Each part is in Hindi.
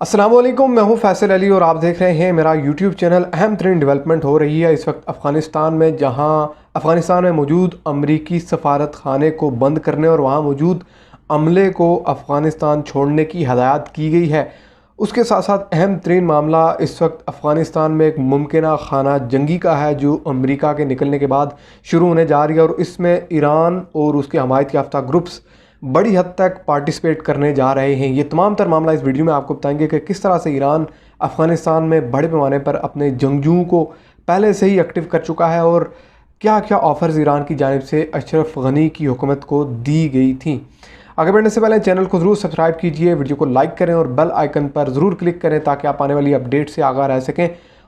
अस्सलाम वालेकुम, मैं हूं फैसल अली और आप देख रहे हैं मेरा यूट्यूब चैनल। अहम तरीन डेवलपमेंट हो रही है इस वक्त अफ़गानिस्तान में, जहां अफ़गानिस्तान में मौजूद अमरीकी सफारत खाने को बंद करने और वहां मौजूद अमले को अफ़गानिस्तान छोड़ने की हदायत की गई है। उसके साथ साथ अहम तरीन मामला इस वक्त अफ़गानिस्तान में एक मुमकिन खाना जंगी का है, जो अमरीका के निकलने के बाद शुरू होने जा रही है और इसमें ईरान और उसके हमायत याफ्ता ग्रुप्स बड़ी हद तक पार्टिसिपेट करने जा रहे हैं। ये तमाम तर मामला इस वीडियो में आपको बताएंगे कि किस तरह से ईरान अफ़गानिस्तान में बड़े पैमाने पर अपने जंगजुओं को पहले से ही एक्टिव कर चुका है और क्या क्या ऑफ़र्स ईरान की जानिब से अशरफ गनी की हुकूमत को दी गई थी। आगे बढ़ने से पहले चैनल को ज़रूर सब्सक्राइब कीजिए, वीडियो को लाइक करें और बेल आइकन पर ज़रूर क्लिक करें ताकि आप आने वाली अपडेट से आगाह रह सकें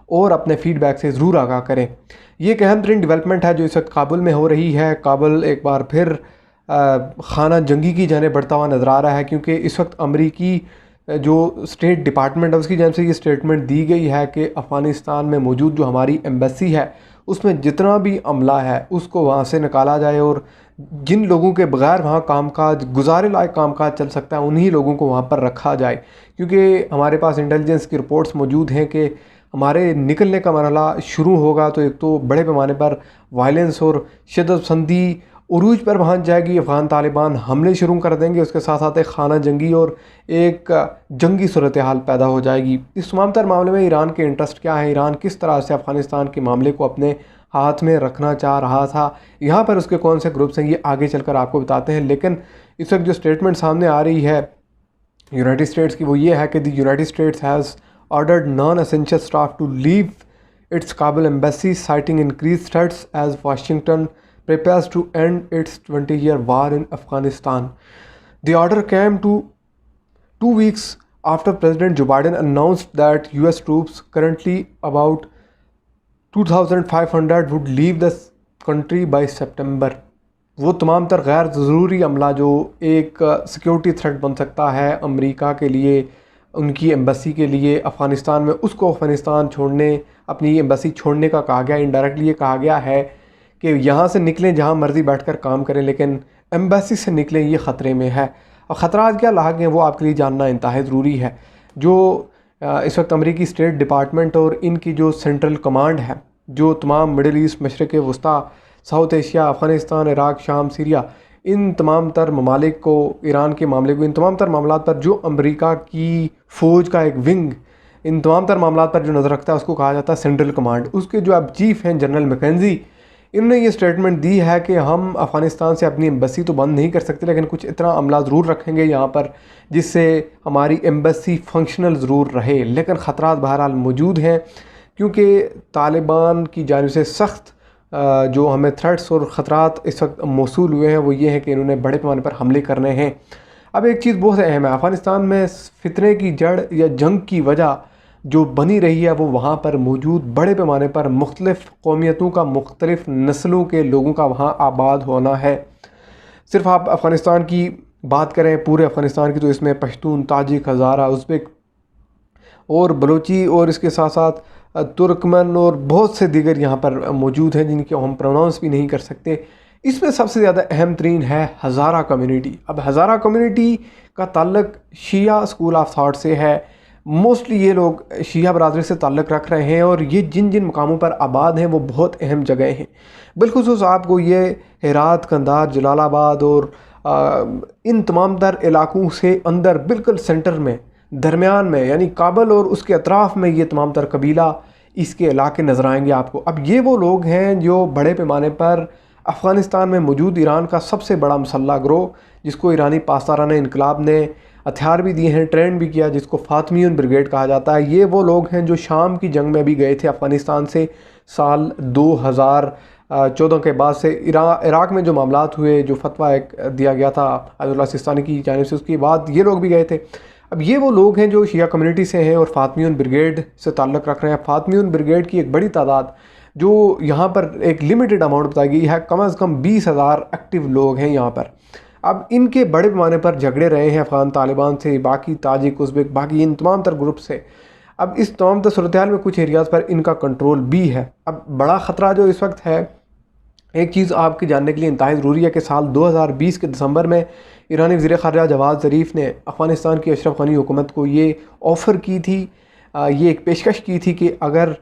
और अपने फीडबैक से ज़रूर आगाह करें। ये एक अहम तरीन डेवलपमेंट है जो इस वक्त काबुल में हो रही है। काबुल एक बार फिर खाना जंगी की जानिब बढ़ता हुआ नज़र आ रहा है, क्योंकि इस वक्त अमरीकी जो स्टेट डिपार्टमेंट है उसकी जानिब से ये स्टेटमेंट दी गई है कि अफ़गानिस्तान में मौजूद जो हमारी एम्बेसी है उसमें जितना भी अमला है उसको वहाँ से निकाला जाए और जिन लोगों के बगैर वहाँ कामकाज गुजारे लायक कामकाज चल सकता है उन्हीं लोगों को वहाँ पर रखा जाए। क्योंकि हमारे पास इंटेलिजेंस की रिपोर्ट्स मौजूद हैं कि हमारे निकलने का मरहला शुरू होगा तो एक तो बड़े पैमाने पर वायलेंस और शिद्दत पसंदी उरूज पर पहुंच जाएगी। अफ़गान तालिबान हमले शुरू कर देंगे, उसके साथ साथ एक खाना जंगी और एक जंगी सूरत हाल पैदा हो जाएगी। इस तमाम तर मामले में ईरान के इंटरेस्ट क्या है, ईरान किस तरह से अफ़गानिस्तान के मामले को अपने हाथ में रखना चाह रहा था, यहाँ पर उसके कौन से ग्रुप्स हैं, ये आगे चलकर आपको बताते हैं। लेकिन इस वक्त जो स्टेटमेंट सामने आ रही है यूनाइटेड स्टेट्स की, वो ये है कि the United States has ordered non essential staff to leave its Kabul embassy citing increase threats as Washington prepares to end its 20-year war in Afghanistan. The order came 2 weeks after President Joe Biden announced that US troops, currently about 2,500, would leave the country by September. वो तमाम तर गैर ज़रूरी अमला जो एक सिक्योरिटी थ्रेट बन सकता है अमेरिका के लिए, उनकी एम्बेसी के लिए अफ़गानिस्तान में, उसको अफ़गानिस्तान छोड़ने, अपनी एम्बेसी छोड़ने का कहा गया। इनडायरेक्टली ये कहा गया है कि यहाँ से निकलें, जहाँ मर्ज़ी बैठकर काम करें, लेकिन एम्बेसी से निकलें, ये ख़तरे में है। और ख़तरा क्या लाग हैं वो आपके लिए जानना इंतहाई ज़रूरी है। जो इस वक्त अमरीकी स्टेट डिपार्टमेंट और इनकी जो सेंट्रल कमांड है, जो तमाम मिडल ईस्ट, मशरक़ वस्ता, साउथ एशिया, अफ़गानिस्तान, इराक़, शाम, सीरिया, इन तमाम तर ममालिक को, ईरान के मामले को, इन तमाम तर मामला पर जो अमरीका की फ़ौज का एक विंग इन तमाम तर मामला पर जो नज़र रखता है उसको कहा जाता है सेंट्रल कमांड। उसके जो अब चीफ़ हैं जनरल मैकेंजी, इन्होंने ये स्टेटमेंट दी है कि हम अफ़गानिस्तान से अपनी एम्बेसी तो बंद नहीं कर सकते, लेकिन कुछ इतना अमला ज़रूर रखेंगे यहाँ पर जिससे हमारी एम्बेसी फंक्शनल ज़रूर रहे। लेकिन ख़तरात बहरहाल मौजूद हैं, क्योंकि तालिबान की जानिब से सख्त जो हमें थ्रेट्स और ख़तरात इस वक्त मौसूल हुए हैं वो ये हैं कि इन्होंने बड़े पैमाने पर हमले करने हैं। अब एक चीज़ बहुत अहम है, अफ़गानिस्तान में फितने की जड़ या जंग की वजह जो बनी रही है वो वहाँ पर मौजूद बड़े पैमाने पर मुख्तलिफ़ कौमियतों का, मुख्तलिफ़ नस्लों के लोगों का वहाँ आबाद होना है। सिर्फ आप अफ़गानिस्तान की बात करें, पूरे अफ़गानिस्तान की, तो इसमें पश्तून, ताजिक, हज़ारा, उज़्बेक और बलोची और इसके साथ साथ तुर्कमन और बहुत से दीगर यहाँ पर मौजूद हैं जिनके हम प्रोनाउंस भी नहीं कर सकते। इसमें सबसे ज़्यादा अहम तरीन है हज़ारा कम्युनिटी। अब हज़ारा कम्युनिटी का ताल्लुक शिया स्कूल ऑफ थाट से है। मोस्टली ये लोग शिया बरादरी से ताल्लुक़ रख रहे हैं और ये जिन जिन मकामों पर आबाद हैं वो बहुत अहम जगह हैं। बिलखुसूस आपको ये हेरात, कंधार, जलालाबाद और इन तमाम तर इलाकों से अंदर बिल्कुल सेंटर में, दरमियान में, यानी काबल और उसके अतराफ़ में ये तमाम तर कबीला, इसके इलाके नज़र आएंगे आपको। अब ये वो लोग हैं जो बड़े पैमाने पर अफ़गानिस्तान में मौजूद ईरान का सबसे बड़ा मसल्ला गिरोह, जिसको ईरानी पासदाराना इनकलाब ने हथियार भी दिए हैं, ट्रेंड भी किया, जिसको फ़ातमियुन ब्रिगेड कहा जाता है। ये वो लोग हैं जो शाम की जंग में भी गए थे अफ़गानिस्तान से साल 2014 के बाद से। इराक़ में जो मामलात हुए, जो फतवा एक दिया गया था अयतुल्लाह सिस्तानी की जानिब से, उसके बाद ये लोग भी गए थे। अब ये वो लोग हैं जो शिया कम्युनिटी से हैं और फ़ातमियुन ब्रिगेड से ताल्लुक़ रख रहे हैं। फ़ातमियुन ब्रिगेड की एक बड़ी तादाद जो यहाँ पर एक लिमिटेड अमाउंट बताई गई है, कम अज़ कम 20,000 एक्टिव लोग हैं यहाँ पर। अब इनके बड़े पैमाने पर झगड़े रहे हैं अफ़गान तालिबान से, बाकी ताजिक, उज़्बेक, बाकी इन तमाम तर ग्रुप से। अब इस तमाम सूरत हाल में कुछ एरियाज़ पर इनका कंट्रोल भी है। अब बड़ा ख़तरा जो इस वक्त है एक चीज़ आपके जानने के लिए इंतहाई ज़रूरी है कि साल 2020 के दिसंबर में ईरानी वज़ीर ख़ारजा जवाद ज़रीफ़ ने अफ़गानिस्तान की अशरफ गनी हुकूमत को ये ऑफ़र की थी, ये एक पेशकश की थी कि अगर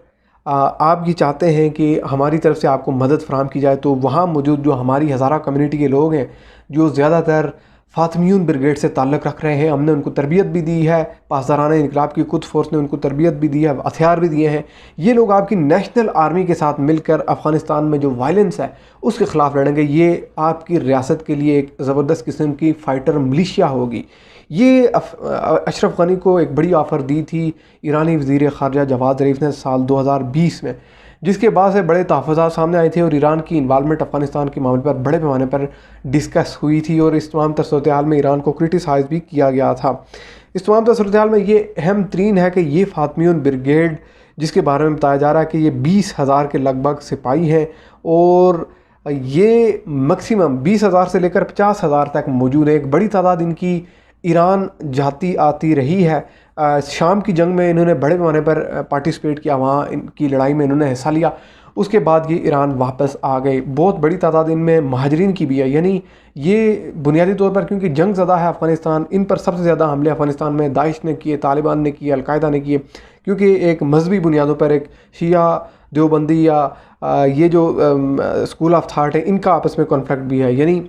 आप ये चाहते हैं कि हमारी तरफ से आपको मदद फ़राहम की जाए तो वहाँ मौजूद जो हमारी हज़ारा कम्युनिटी के लोग हैं जो ज़्यादातर फ़ातिमियुन ब्रिगेड से ताल्लुक़ रख रहे हैं, हमने उनको तरबियत भी दी है, पासदाराना इनकलाब की कुछ फ़ोर्स ने उनको तरबियत भी दी है, हथियार भी दिए हैं। ये लोग आपकी नेशनल आर्मी के साथ मिलकर अफ़गानिस्तान में जो वायलेंस है उसके ख़िलाफ़ लड़ेंगे। ये आपकी रियासत के लिए एक ज़बरदस्त किस्म की फ़ाइटर मिलिशिया होगी। ये अशरफ गनी को एक बड़ी ऑफ़र दी थी ईरानी वज़ीर ख़ारजा जवाद ज़रीफ़ ने साल 2020 में, जिसके बाद से बड़े तहफ़्फ़ुज़ात सामने आए थे और ईरान की इन्वॉल्वमेंट अफ़गानिस्तान के मामले पर बड़े पैमाने पर डिस्कस हुई थी और इस तमाम तर सूरत हाल में ईरान को क्रिटिसाइज़ भी किया गया था। इस तमाम तर सूरत हाल में ये अहम तरीन है कि ये फ़ातिमियुन ब्रिगेड जिसके बारे में बताया जा रहा है कि ये 20,000 के लगभग सिपाही हैं और ये मैक्सिमम 20,000 से लेकर 50,000 तक मौजूद है। एक बड़ी तादाद इनकी ईरान जाती आती रही है। शाम की जंग में इन्होंने बड़े पैमाने पर पार्टिसिपेट किया, वहाँ इनकी लड़ाई में इन्होंने हिस्सा लिया। उसके बाद ये ईरान वापस आ गए। बहुत बड़ी तादाद इनमें महाजरीन की भी है, यानी ये बुनियादी तौर पर क्योंकि जंग ज़दा है अफ़गानिस्तान, इन पर सबसे ज़्यादा हमले अफ़गानिस्तान में दाइश ने किए, तालिबान ने किए, अलकायदा ने किए, क्योंकि एक मजहबी बुनियादों पर एक शिया देवबंदी या ये जो स्कूल ऑफ थाट है इनका आपस में कॉन्फ्लिक्ट भी है। यानी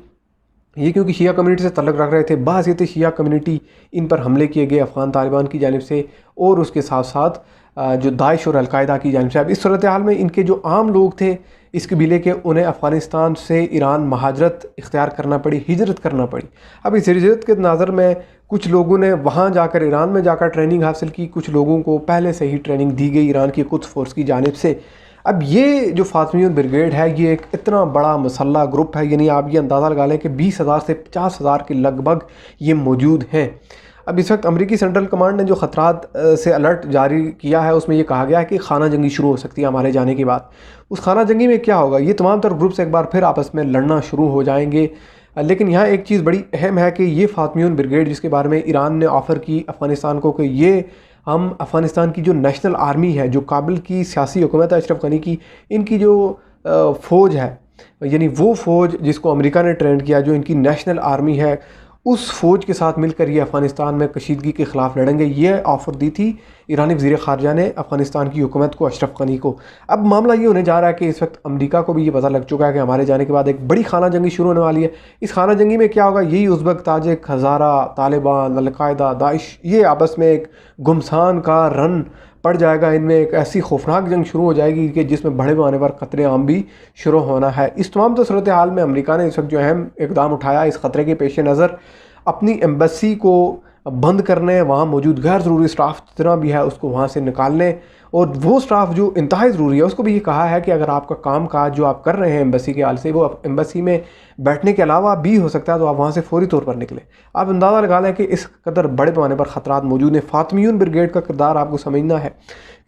ये क्योंकि शिया कम्युनिटी से तल्लुक़ रख रहे थे, बाज़ शिया कम्युनिटी इन पर हमले किए गए अफ़गान तालिबान की जानिब से और उसके साथ साथ जो दाइश और अलकायदा की जानिब से। अब इस सूरत हाल में इनके जो आम लोग थे इस कबीले के, उन्हें अफ़गानिस्तान से ईरान महाजरत इख्तियार करना पड़ी, हिजरत करना पड़ी। अब इस हिजरत के नज़र में कुछ लोगों ने वहाँ जाकर ईरान में जाकर ट्रेनिंग हासिल की, कुछ लोगों को पहले से ही ट्रेनिंग दी गई ईरान की कुछ फ़ोर्स की जानिब से। अब ये जो फ़ातिमियुन ब्रिगेड है ये एक इतना बड़ा मसल्ला ग्रुप है, यानी आप ये अंदाज़ा लगा लें कि 20,000 से 50,000 के लगभग ये मौजूद हैं। अब इस वक्त अमेरिकी सेंट्रल कमांड ने जो ख़तरात से अलर्ट जारी किया है उसमें ये कहा गया है कि खाना जंगी शुरू हो सकती है हमारे जाने के बाद। उस खाना जंगी में क्या होगा, ये तमाम तर ग्रुप्स एक बार फिर आपस में लड़ना शुरू हो जाएंगे। लेकिन यहाँ एक चीज़ बड़ी अहम है कि ये फ़ातिमियुन ब्रिगेड जिसके बारे में ईरान ने ऑफ़र की अफ़गानिस्तान को कि ये हम अफ़गानिस्तान की जो नेशनल आर्मी है, जो काबिल की सियासी हुकूमत है अशरफ गनी की, इनकी जो फ़ौज है, यानी वो फ़ौज जिसको अमेरिका ने ट्रेंड किया, जो इनकी नेशनल आर्मी है, उस फ़ौज के साथ मिलकर ये अफ़गानिस्तान में कशीदगी के ख़िलाफ़ लड़ेंगे। ये ऑफ़र दी थी ईरानी वज़ीर ख़ारजा ने अफ़गानिस्तान की हुकूमत को, अशरफ गनी को। अब मामला ये होने जा रहा है कि इस वक्त अमेरिका को भी ये पता लग चुका है कि हमारे जाने के बाद एक बड़ी खाना जंगी शुरू होने वाली है। इस खाना जंगी में क्या होगा, यही उज़्बेक, ताजिक, हज़ारा, तालिबान, अलकायदा, दाइश, ये आपस में एक घुमसान का रन पड़ जाएगा। इनमें एक ऐसी खौफनाक जंग शुरू हो जाएगी कि जिसमें बड़े पैमाने पर ख़तरे आम भी शुरू होना है। इस तमाम तो सूरत हाल में अमेरिका ने इस वक्त जो अहम इकदाम उठाया, इस ख़तरे के पेश नज़र अपनी एम्बेसी को बंद करने, वहाँ मौजूद गैर ज़रूरी स्टाफ जितना भी है उसको वहाँ से निकालने, और वो स्टाफ जो इंतहाई ज़रूरी है उसको भी ये कहा है कि अगर आपका काम काज जो आप कर रहे हैं एम्बेसी के हाल से वो एम्बेसी में बैठने के अलावा भी हो सकता है तो आप वहाँ से फौरी तौर पर निकलें। आप अंदाज़ा लगा लें कि इस कदर बड़े पैमाने पर ख़तरात मौजूद हैं। फ़ातिमियुन ब्रिगेड का किरदार आपको समझना है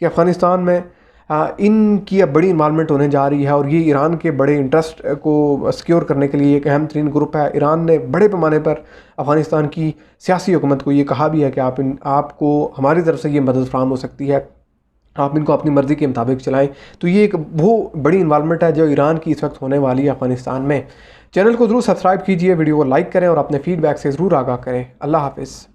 कि अफ़गानिस्तान में इनकी अब बड़ी इन्वॉल्वमेंट होने जा रही है और ये ईरान के बड़े इंटरेस्ट को सिक्योर करने के लिए एक अहम तरीन ग्रुप है। ईरान ने बड़े पैमाने पर अफ़गानिस्तान की सियासी हुकूमत को ये कहा भी है कि आपको हमारी तरफ से ये मदद फराहम हो सकती है, आप इनको अपनी मर्ज़ी के मुताबिक चलाएं। तो ये एक वो बड़ी इन्वॉल्वमेंट है जो ईरान की इस वक्त होने वाली है अफ़गानिस्तान में। चैनल को ज़रूर सब्सक्राइब कीजिए, वीडियो को लाइक करें और अपने फ़ीडबैक से ज़रूर आगाह करें। अल्लाह हाफ़िज़।